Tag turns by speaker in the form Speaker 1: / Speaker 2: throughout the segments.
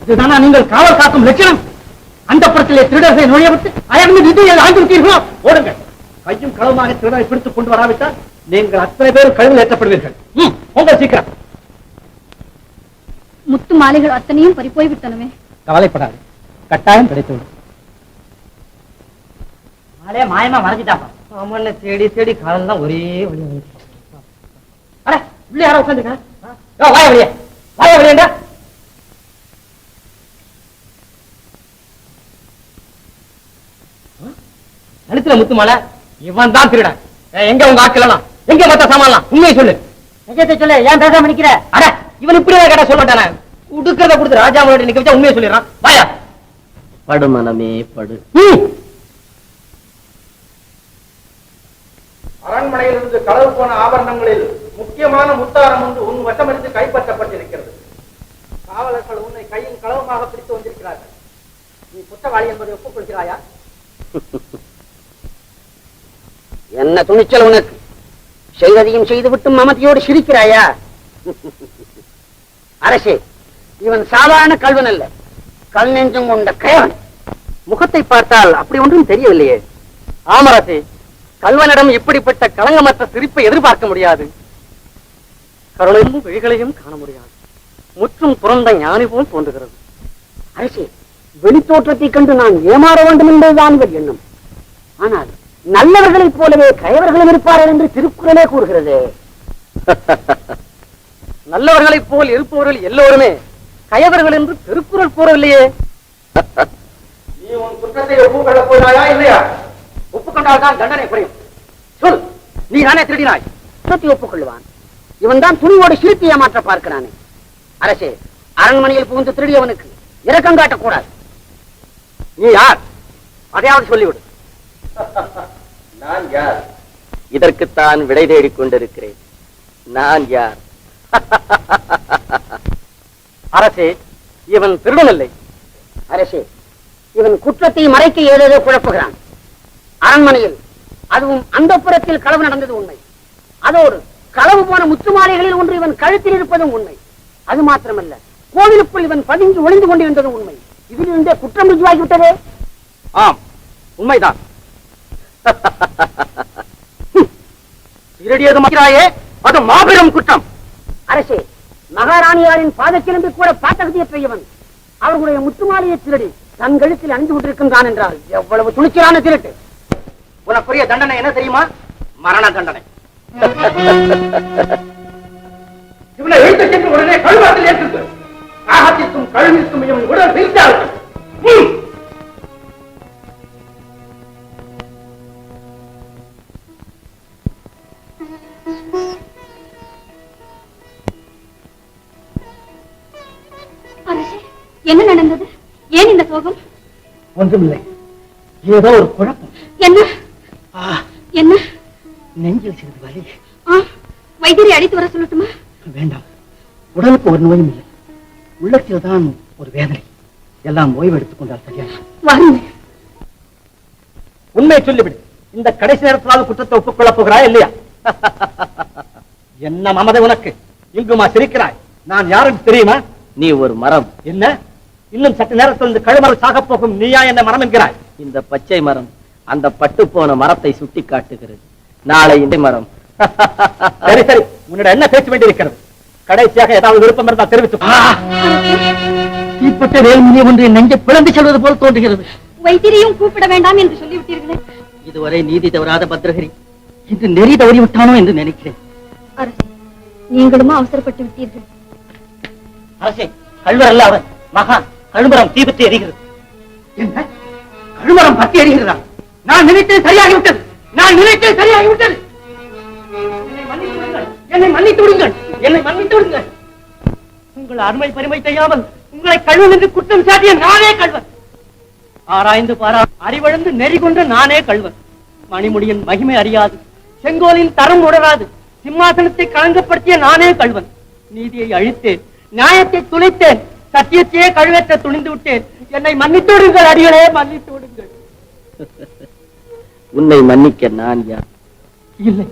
Speaker 1: இதுதானா நீங்கள் காவல் காக்கும் லட்சணம்? அந்த புறத்திலே திருடர்களை நுழைய விட்டு அயர்ந்து நிதியை ஆண்டு விட்டீர்களோ? ஓடுங்கள். கையும் களவுமாக திருடரை பிடித்துக் கொண்டு வராவிட்டால் நீங்கள் அத்தனை பேரும் கழுவில் ஏற்றப்படுவீர்கள். உங்கள் சீக்கிரம்.
Speaker 2: முத்து மாலைகள் அத்தனையும் பறிப்போய் விட்டனவே.
Speaker 1: கவலைப்படாது, கட்டாயம் கிடைத்துவிடும். மாலையா மாயமா மறைஞ்சிட்டாப்பா. ஆமாண்ண, தேடி தேடி காலெல்லாம் ஒரே வழி. அட உள்ளே யாரோ உட்காந்துங்க. வாய வழியா, வாய வழியாண்டா. கழுத்துல முத்து மாலை. இவன் தான் திருடன். எங்க உங்க ஆக்கலாம்? எங்க மத்த சாமான்லாம்? உண்மையை சொல்லு. நிஜத்தை சொல்லு. ஏன் பேசாம நிக்கிற? அட இவன் இப்படியே கேட்டா சொல்ல மாட்டானே. உடுக்கிறத கொடுத்து ராஜா முன்னாடி நிக்க வச்சா உண்மையை சொல்லிடுறான். வாயா.
Speaker 3: படு மனமே படு.
Speaker 4: அரண்மனையிலிருந்து களவு போன ஆபரணங்களில் முக்கியமான முத்தாரம் ஒன்று உன் வசமிருந்து கைப்பற்றப்பட்டிருக்கிறது. காவலர்கள் உன்னை கையின் களவுமாக பிடித்து வந்திருக்கிறார்கள். நீ குற்றவாளி என்பதை ஒப்புக்கொள்கிறாயா?
Speaker 3: என்ன துணிச்சல் உனக்கு? செய்வதையும் செய்துவிட்டு மமதியோடு சிரிக்கிறாயா? அரசே, இவன் சாதாரண கல்வன் அல்ல, கல் நெஞ்சம் கொண்ட கயவன்.
Speaker 1: முகத்தை பார்த்தால் அப்படி ஒன்றும் தெரியவில்லையே. ஆமரசே, கல்வனிடம் இப்படிப்பட்ட களங்கமற்ற சிரிப்பை எதிர்பார்க்க முடியாது. கருணையும் விழிகளையும் காண முடியாது. முற்றும் புறந்த ஞானி போல் தோன்றுகிறது.
Speaker 3: அரசே, வெளித்தோற்றத்தை கண்டு நான் ஏமாற வேண்டும் என்பதுதான் இவர் எண்ணம். ஆனால் நல்லவர்களைப் போலவே கயவர்களும் இருப்பார்கள் என்று திருக்குறளே கூறுகிறது.
Speaker 1: நல்லவர்களைப் போல் இருப்பவர்கள் எல்லோருமே கயவர்கள் என்று திருக்குறள் கூறவில்லையே.
Speaker 4: நீ உன் குற்றத்தை ஒப்புக்கொள்ளப் போகிறாயா இல்லையா?
Speaker 1: ஒப்புக்கொண்டால் தான் தண்டனை குறையும். சொல், நீ தானே திருடினாய்.
Speaker 3: குற்றத்தை ஒப்புக்கொள்வான். இவன் தான் துணிவோடு சிரித்து ஏமாற்ற பார்க்கிறானே. அரசே, அரண்மனையில் புகுந்து திருடியவனுக்கு இரக்கம் காட்டக்கூடாது.
Speaker 1: நீ யார்? அதையாவது சொல்லிவிடு.
Speaker 4: நான் யார்?
Speaker 3: இதற்குத்தான் விடை தேடிக் கொண்டிருக்கிறேன். நான் யார்?
Speaker 1: அரசே, இவன் திருடனில்லை.
Speaker 3: அரசே, இவன் குற்றத்தை மறைக்க ஏதேதோ குழப்புகிறான். அரண்மனையில், அதுவும் அந்த புறத்தில் களவு நடந்தது உண்மை. அதோடு களவு போன முத்துமாலைகளில் ஒன்று இவன் கழுத்தில் இருப்பதும் உண்மை. அது மாத்திரமல்ல, கோவிலுக்குள் இவன் பதிஞ்சு ஒளிந்து கொண்டிருந்ததும் உண்மை. இதிலிருந்தே குற்றம் ருஜுவாகிவிட்டதே.
Speaker 1: ஆம், உண்மைதான். திருடியது மக்கிறாயே, அது மாபெரும் குற்றம்.
Speaker 3: அரசே, மகாராணியாரின் பாதச்சிலம்பி கூட பாத்தகதியற்றவன் அவர்களுடைய முத்துமாலையை திருடி தன் கழுத்தில் அணிந்து கொண்டிருக்கின்றான் என்றால் எவ்வளவு துணிச்சலான திருட்டு!
Speaker 1: உனக்குரிய தண்டனை என்ன தெரியுமா? மரண தண்டனை.
Speaker 4: இவனை எழுத்து சென்று உடனே கழுவாத்தில் ஏற்றுக்கு. காகத்திற்கும் கழுவிற்கும் இவன் உடல் வீழ்த்தார்கள்.
Speaker 2: என்ன நடந்தது? ஏன் இந்த சோகம்?
Speaker 1: ஒன்றுமில்லை, ஏதோ ஒரு குழப்பம்.
Speaker 2: என்ன என்ன?
Speaker 1: நெஞ்சில் சிறிது வலி.
Speaker 2: வைத்தியரை அழைத்து வர சொல்லட்டுமா?
Speaker 1: வேண்டாம், உடலுக்கு ஒரு நோயும் இல்லை, உள்ளத்தில் தான் ஒரு வேதனை. எல்லாம் ஓய்வு எடுத்துக் கொண்டால் சரியா?
Speaker 2: வாருங்க.
Speaker 1: உண்மையை சொல்லிவிடு. இந்த கடைசி நேரத்திலாவது குற்றத்தை ஒப்புக்கொள்ளப் போகிறாய் இல்லையா? என்ன மமதை உனக்கு? இங்குமா சிரிக்கிறாய்? நான் யாருக்கு தெரியுமா?
Speaker 3: நீ ஒரு மரம்.
Speaker 1: என்ன, இன்னும் சற்று நேரத்தில் இந்த கழுமரம் சாக போகும் நீயா என்ன மரம் என்கிறாய்?
Speaker 3: இந்த பச்சை மரம் அந்த பட்டு போன மரத்தை சுட்டி காட்டுகிறது. நாளை இந்த மரம்.
Speaker 1: சரி சரி, உன்னிடம் என்ன பேச வேண்டியிருக்கிறது? கடைசியாக ஏதாவது விருப்பம் இருந்தால் தெரிவித்து. தீப்பட்ட வேல்முனிய ஒன்று நெஞ்சை பிளந்து செல்வது போல் தோன்றுகிறது.
Speaker 2: வைத்தியரையும் கூப்பிட வேண்டாம் என்று சொல்லிவிட்டீர்களே.
Speaker 1: இதுவரை நீதி தவறாத பத்ரகிரி இன்று நெறி தவறி விட்டானோ என்று நினைக்கிறேன்.
Speaker 2: அரசே, நீங்களுமா அவசரப்பட்டு விட்டீர்கள்.
Speaker 1: அரசே, கழுவர் அல்ல அவர், மகான். கழுமரம் தீபத்தை எரிகிறது. என்ன, கழுமரம் பத்தி எரிகிறதா? நான் நினைத்தது சரியாகிவிட்டது. நான் நினைத்தது சரியாகிவிட்டது. என்னை மன்னித்து விடுங்கள், என்னை மன்னித்து விடுங்கள். உங்கள் அருமை பெருமை செய்யாமல் உங்களை கழுவன் என்று குற்றம் சாட்டிய நானே கழுவன். ஆராய்ந்து பாரா அறிவழந்து நெறி கொண்ட நானே கழுவன். மணிமுடியின் மகிமை அறியாது, செங்கோலின் தரம் உணராது, சிம்மாசனத்தை களங்கப்படுத்திய நானே கழுவன். நீதியை அழித்தேன், நியாயத்தை துளைத்தேன், சத்தியத்தையே கழுவேற்ற துணிந்து விட்டேன். என்னை மன்னித்து விடுங்கள் அடிகளே, மன்னித்து விடுங்கள்.
Speaker 3: உன்னை மன்னிக்க நான் யார்?
Speaker 1: இல்லை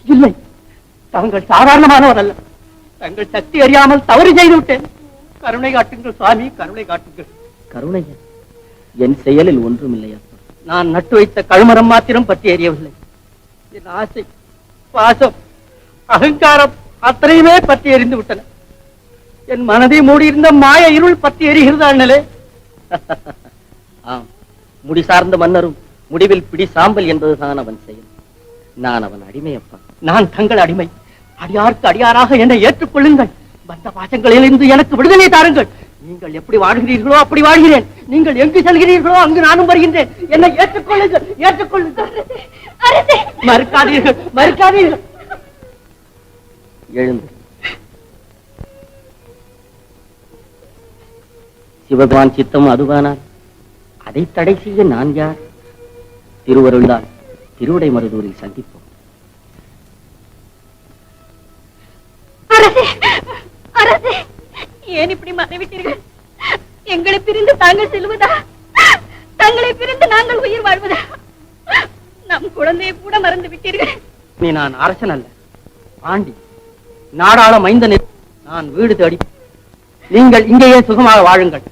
Speaker 1: இல்லை, தாங்கள் சாதாரணமானவர் அல்ல. தங்கள் சக்தி அறியாமல் தவறு செய்து விட்டேன். கருணை காட்டுங்கள் சுவாமி, கருணை காட்டுங்கள்.
Speaker 5: கருணையா? என் செயலில் ஒன்றுமில்லையா?
Speaker 1: நான் நட்டு வைத்த கழுமரம் மாத்திரம் பற்றி எறியவில்லை. என் ஆசை, பாசம், அகங்காரம் அத்தனையுமே பற்றி எரிந்து விட்டன. என் மனதை மூடியிருந்த மாய இருள் பற்றி எரிகிறது அண்ணலே.
Speaker 5: ஆம், முடி சார்ந்த மன்னரும் முடிவில் பிடி சாம்பல் என்பதுதான் அவன் செயல். நான் அவன் அடிமை அப்பா.
Speaker 1: நான் தங்கள் அடிமை. அடியாருக்கு அடியாராக என்னை ஏற்றுக்கொள்ளுங்கள். பந்த பாசங்களிலிருந்து எனக்கு விடுதலை தாருங்கள். நீங்கள் எப்படி வாழ்கிறீர்களோ அப்படி வாழ்கிறேன். நீங்கள் எங்கு செல்கிறீர்களோ அங்கு நானும் வருகின்றேன். என்னை ஏற்றுக்கொள்ளுங்கள், ஏற்றுக்கொள்ளுங்கள். மறுக்காதீர்கள், மறுக்காதீர்கள்.
Speaker 5: எழுந்து. சிவபெருமான் சித்தம் அதுவானால் அதை தடை செய்ய நான் யார்? திருவருள்தான். திருவிடை மருதூரில் சந்திப்போம்.
Speaker 2: அரசே, அரசே, ஏன் இப்படி மறைவிட்டீர்கள்? எங்களை பிரிந்து தாங்கள் செல்வதா? தங்களை பிரிந்து நாங்கள் உயிர் வாழ்வதா? நம் குழந்தையை கூட மறந்து விட்டீர்கள்.
Speaker 1: நீ நான் அரசன் அல்ல, ஆண்டி, நாடாள மைந்தனே. நான் வீடு தேடி, நீங்கள் இங்கேயே சுகமாக வாழுங்கள்.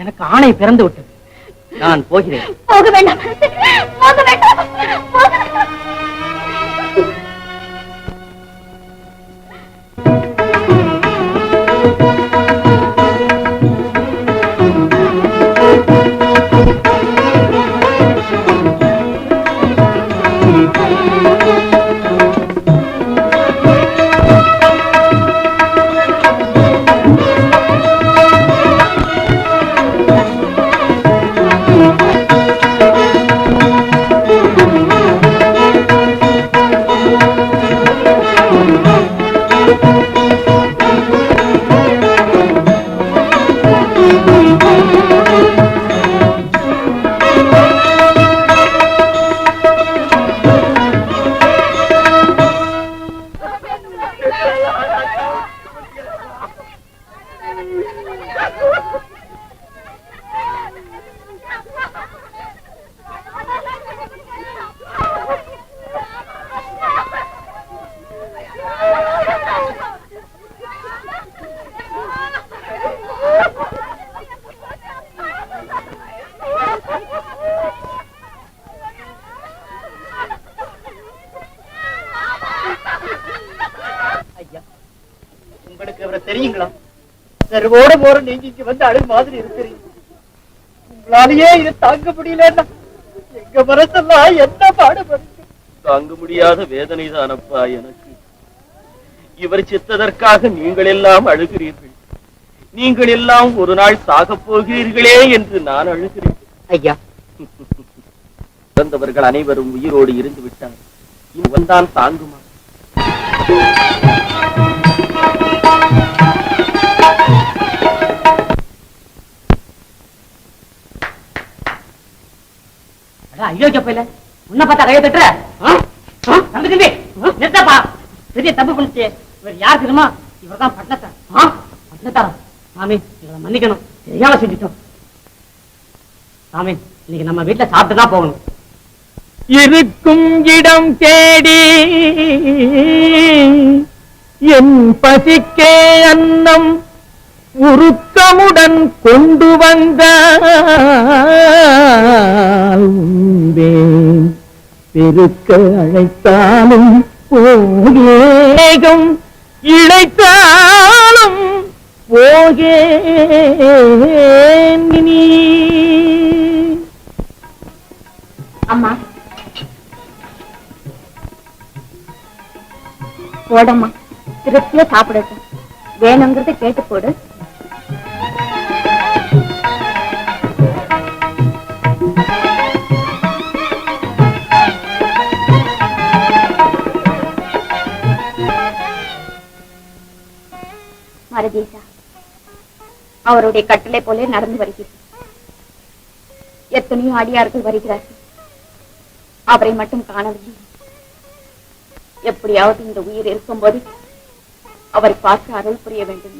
Speaker 1: எனக்கு ஆணை பிறந்து விட்டது. நான் போகிறேன்.
Speaker 2: போக வேண்டாம், போக வேண்டாம், போக வேண்டாம்.
Speaker 1: தெரியுங்களா? தெருவோட போற நீங்க இங்க வந்து அழகு மாதிரி இருக்கிறீங்க. உங்களாலேயே இதை தாங்க முடியலன்னா எங்க மனசெல்லாம் என்ன பாடுபடுது?
Speaker 5: தாங்க முடியாத வேதனை தானப்பா எனக்கு. இவர் செத்ததற்காக நீங்கள் எல்லாம் அழுகிறீர்கள். நீங்கள் எல்லாம் ஒரு நாள் சாகப் போகிறீர்களே என்று நான் அழுகிறேன்.
Speaker 1: ஐயா,
Speaker 5: பிறந்தவர்கள் அனைவரும் உயிரோடு இருந்து விட்டார். இவன் தான் தாங்குமா?
Speaker 1: ஐயோக்கிய போயில உன்ன பார்த்தா கைய தட்டுற? நிறுத்தப்பா, பெரிய தப்பு பண்ணிச்சு. இவர் யார் தெரியுமா? இவர் தான் பட்டணத்தார். பட்டணத்தாரா? சாமி, இவரை மன்னிக்கணும், தெரியாம செஞ்சுட்டோம். சாமி, இன்னைக்கு நம்ம வீட்டுல சாப்பிட்டு தான் போகணும். இருக்கும் இடம் தேடி என் பசிக்கே அன்னம் உருக்கமுடன் கொண்டு வந்தால் உண்டேன். பெருக்க அழைத்தாலும் போகேகம், இழைத்தாலும் போகேன். நீ
Speaker 2: அம்மா போடம்மா, திருப்தியா சாப்பிடட்டும். வேணுங்கிறத கேட்டு போடு. மரதேசா, அவருடைய கட்டளை போல நடந்து வருகிறது. எத்தனையோ அடியார்கள் வருகிறார்கள், அவரை மட்டும் காணவில்லை. எப்படியாவது இந்த உயிர் இருக்கும்போது அவரை பார்த்து அருள் புரிய வேண்டும்.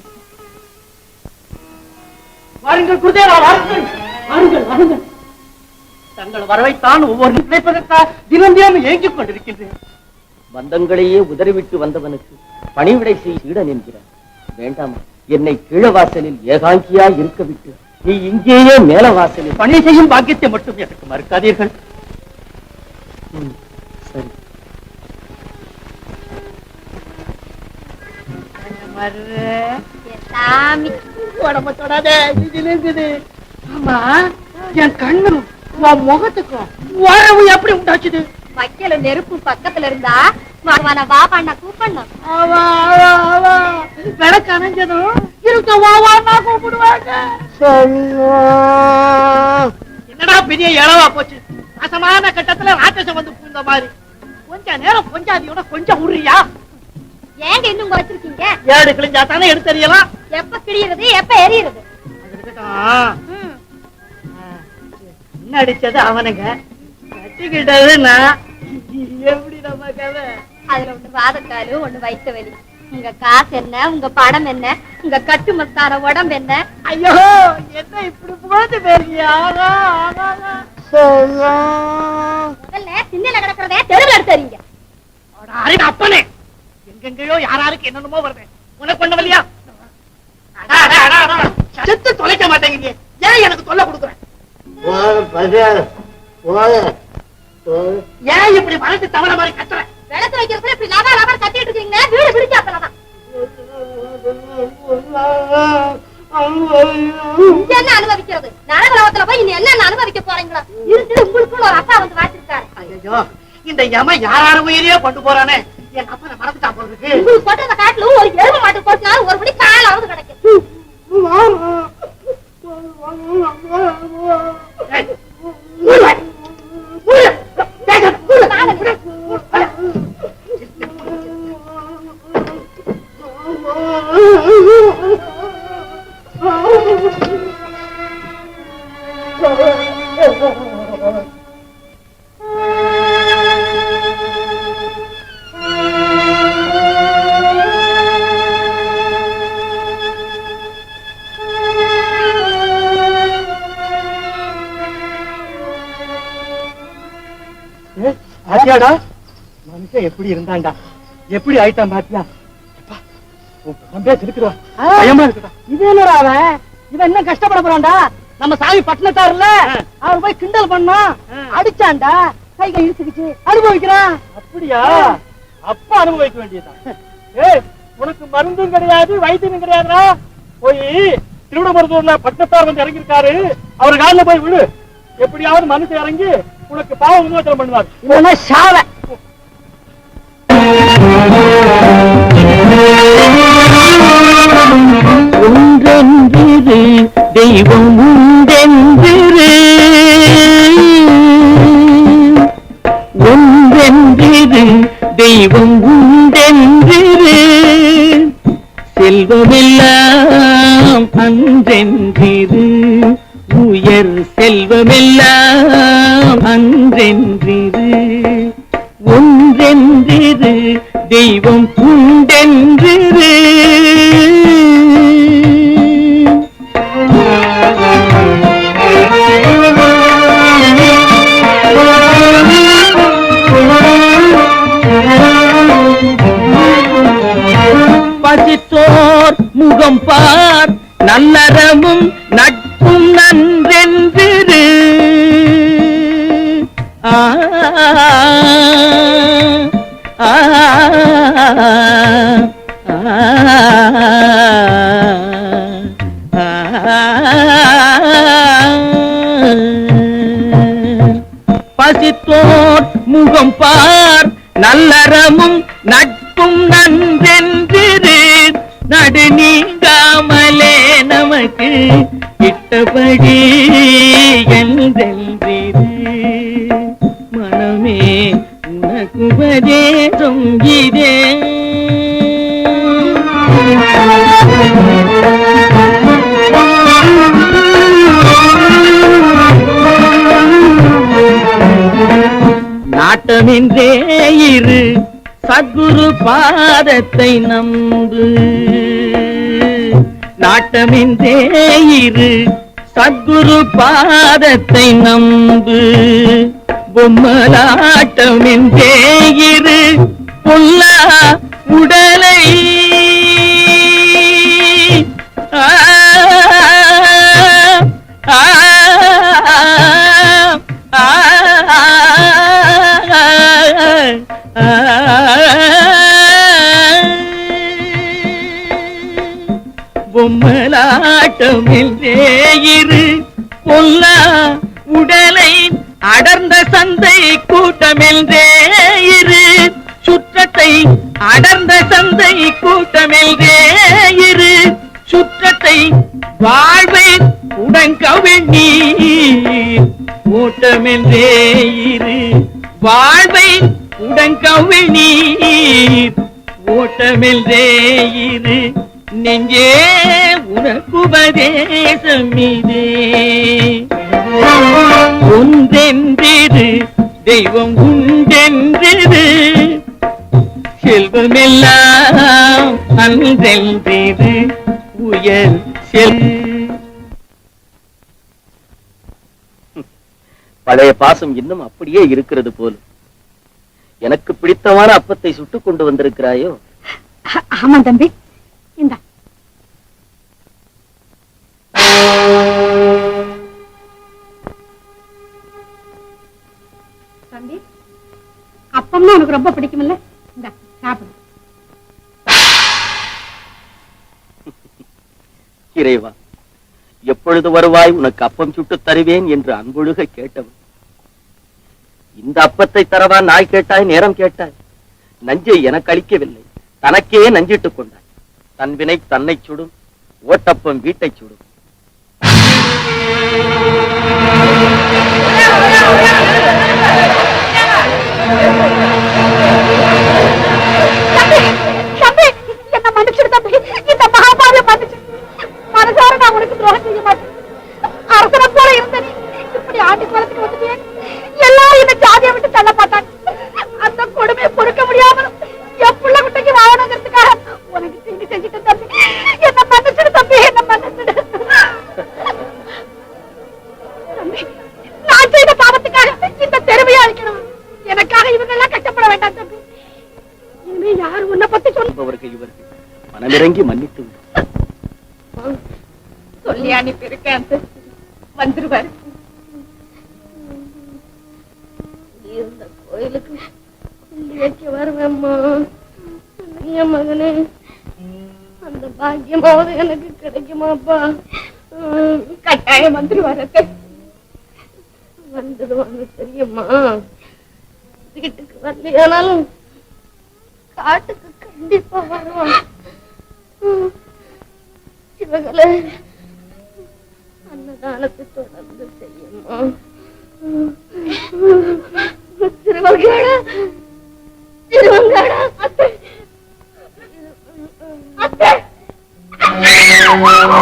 Speaker 1: வாருங்கள் குருதேவா, வாருங்கள், வாருங்கள், வாருங்கள். தங்கள் வரவைத்தான் ஒவ்வொரு நினைப்பதற்காக தினம் தினம் ஏங்கிக் கொண்டிருக்கின்றேன்.
Speaker 5: பந்தங்களையே உதறிவிட்டு வந்தவனுக்கு பணிவிடை செய்ய சீடன் என்கிறார். வேண்டாமா? என்னை கீழவாசலில் ஏகாங்கியா இருக்க விட்டு நீ இங்கேயே மேல வாசலில்
Speaker 1: பணி செய்யும் பாக்கியத்தை மட்டும் எனக்கு மறுக்காதீர்கள்.
Speaker 5: சரி.
Speaker 1: உடம்ப தொடாதே, இருக்குது. ஆமா, என் கண்ணு உன் முகத்துக்கும் உறவு எப்படி உண்டாச்சுது?
Speaker 2: வைக்கல நெருப்பு பக்கத்துல இருந்தா வா பண்ண கூப்பிடணும்.
Speaker 1: விளக்கு அணைஞ்சதும் இருக்க வாவான்னா கூப்பிடுவாங்க. என்னடா பெரிய இளவா போச்சு. அசமான கட்டத்துல ராட்சசம் வந்து பூந்த மாதிரி. கொஞ்ச நேரம் கொஞ்சாதியோட கொஞ்சம் உரியா.
Speaker 2: ஏங்க இன்னும் வச்சிருக்கீங்க?
Speaker 1: ஏடு கிழிஞ்சா தானே எடுத்தறியலாம்.
Speaker 2: எப்ப கிழியறது எப்ப எரியுறது?
Speaker 1: என்ன அடிச்சது அவனுங்க, கட்டிக்கிட்டது நான். எப்படி நம்ம கதை?
Speaker 2: அதுல ஒண்ணு வாதக்காலு, ஒண்ணு வயிற்று வலி. உங்க காசு என்ன, உங்க படம் என்ன, உங்க கட்டு மஸ்தான உடம்பு என்ன?
Speaker 1: ஐயோ, என்ன இப்படி புகழ்ந்து பேசுறியா?
Speaker 2: முதல்ல சின்னல கிடக்கிறதே தெருவில் எடுத்துறீங்க.
Speaker 1: அப்பனே, எங்கெங்கயோ யாராருக்கு என்னென்னமோ வருது. உனக்கு ஒண்ணு வழியா? செத்து தொலைக்க மாட்டேங்க. ஏன் எனக்கு தொல்லை கொடுக்குறேன்? ஏன் இப்படி மனசு தவற மாதிரி கத்துற?
Speaker 2: விளக்கு வைக்கிறதுல இப்படி லவா லவா கட்டிட்டு இருக்கீங்க. வீடு பிடிச்சாப்பலதான் என்ன அனுபவிக்கிறது? நரகலோகத்துல போய் நீ என்ன அனுபவிக்க போறீங்களா? இருந்து உங்களுக்குள்ள ஒரு அப்பா வந்து வாச்சிருக்காரு.
Speaker 1: ஐயோ, இந்த யம யாராரு உயிரையே கொண்டு போறானே. என் அப்பனை மறந்துட்டா போல இருக்கு.
Speaker 2: உங்களுக்கு போட்ட காட்டுல ஒரு எருமை மாட்டு போட்டினாலும் ஒரு படி காலாவது கிடைக்கும்.
Speaker 1: மனுஷன் எப்படி இருந்தாண்டா, எப்படி ஆயிட்டான் பாத்தியா? இது என்னடா அவன்? இவன் என்ன கஷ்டப்பட போறான்டா? நம்ம சாமி பட்டணத்தாருல அவர் போய் கிண்டல் பண்ணா, அடிச்சான்டா, கைகள் இழுத்துக்கிச்சு அனுபவிக்கிறான். அப்படியா? அப்ப அனுபவிக்க வேண்டியதான். ஏய், உனக்கு மருந்தும் கிடையாது, வைத்தியம் கிடையாதுடா. போய் திருவிடமருதூர்ல பட்டணத்தார் வந்து இறங்கிருக்காரு, அவர் காலில போய் விழு. எப்படியாவது மனுஷன் இறங்கி உனக்கு பாவ விமோசனம் பண்ணுவார். இல்லைன்னா சாவ.
Speaker 5: ஒன்றென்றிரு தெய்வம் உண்டென்றிரு, ஒன்றென்றிரு தெய்வம் உண்டென்றிரு, செல்வமெல்லாம் அன்றென்றிரு, உயர் செல்வமெல்லாம் அன்றென்றிரு, ஒன்றென்றிரு தெய்வம் உண்டென்றிரு. பசித்தோர் முகம் பார், நல்லறமும் நட்பும் நன்றென்றிரு, பசித்தோர் முகம் பார், நல்லறமும் நட்பும் நன்றென்றிரு, நடு நீங்காமலே நமக்கு இட்டபடி என்றென்றிரு, மனமே உனக்கு உபதேசம் இதே. நாட்டமின்றே இரு, சத்குரு பாதத்தை நம்பு, நாட்டமின்றே இரு, சத்குரு பாதத்தை நம்பு, பொம்மலாட்டமின்றே இரு, பொல்லா உடலை
Speaker 1: கூட்டமென்றே இரு பொல்லா உடலை அடர்ந்த சந்தை கூட்டமென்றே இரு சுற்றத்தை அடர்ந்த சந்தை கூட்டமென்றே இரு சுற்றத்தை வாழ்வை உடன்கவிழ்நீ கூட்டமென்றே இரு வாழ்வை உடன்கவிழ்நீ ஓட்டமென்றே இரு நெஞ்சே உனக்குபதேசம் இதே ஒன்றென்றிரு தெய்வம் உண்டென்றிரு செல்வமெல்லாம் அன்றென்றிரு உயர் செல்.
Speaker 5: பழைய பாசம் இன்னும் அப்படியே இருக்கிறது போல. எனக்கு பிடித்தமான அப்பத்தை சுட்டுக் கொண்டு வந்திருக்கிறாயோ?
Speaker 2: ஆமா தம்பி, இந்த தம்பி அப்பம்னா உனக்கு ரொம்ப பிடிக்கும்ல, இந்த சாப்பிடு.
Speaker 5: இறைவா, எப்பொழுது வருவாய் உனக்கு அப்பம் சுட்டு தருவேன் என்று அன்பொழுக கேட்டவன். இந்த அப்பத்தை தரவா நாய் கேட்டாய், நேரம் கேட்டாய். நஞ்சை எனக்கு அளிக்கவில்லை, தனக்கே நஞ்சிட்டுக் கொண்டாய். தன் வினை தன்னை சுடும், ஓட்டப்பம் வீட்டை சுடும்.
Speaker 2: என்ன மன்னிச்சிடு தம்பி, இந்த மகாபாவிய மன்னிச்சு. மனசார நான் உனக்கு துரோகம் செய்ய மாட்டேன். அரசனை போல இருந்த நீ இப்படி ஆண்டு காலத்துக்கு வந்துட்டே எல்லாரும் இந்த ஜாதியை விட்டு தள்ள மாட்டாங்க. அந்த கொடுமையை பொறுக்க முடியாமலும் என் புள்ள குட்டைக்கு வாழணுங்கிறதுக்காக உனக்கு தீங்கு செஞ்சுட்டு தம்பி. என்ன மன்னிச்சிடு தம்பி, என்ன மன்னிச்சிடு தம்பி. நான் செய்த பாவத்துக்காக இந்த தெருவையை அழிக்கணும். எனக்காக இவங்க எல்லாம் கஷ்டப்பட வேண்டாம் தம்பி. இனிமே யாரும் உன்னை பத்தி
Speaker 5: சொல்பவர்கள் இவர்கள். மனமிறங்கி மன்னித்து விடு.
Speaker 2: சொல்லி அனுப்பியிருக்கேன், வந்துருவாரு. இந்த கோயிலுக்கு சொல்லி வைக்க வருவேம்மா. என் மகனே, அந்த பாக்கியமாவது எனக்கு கிடைக்குமாப்பா? கட்டாயம் வந்துருவாரு. வந்துடுவாங்க தெரியுமா? வீட்டுக்கு வரலையானாலும் காட்டுக்கு கண்டிப்பா வருவான். இவங்களை அன்னதானத்தை தொடர்ந்து செய்யுமா? திருவங்காடா, திருவங்காடா, அத்தை, அத்தை.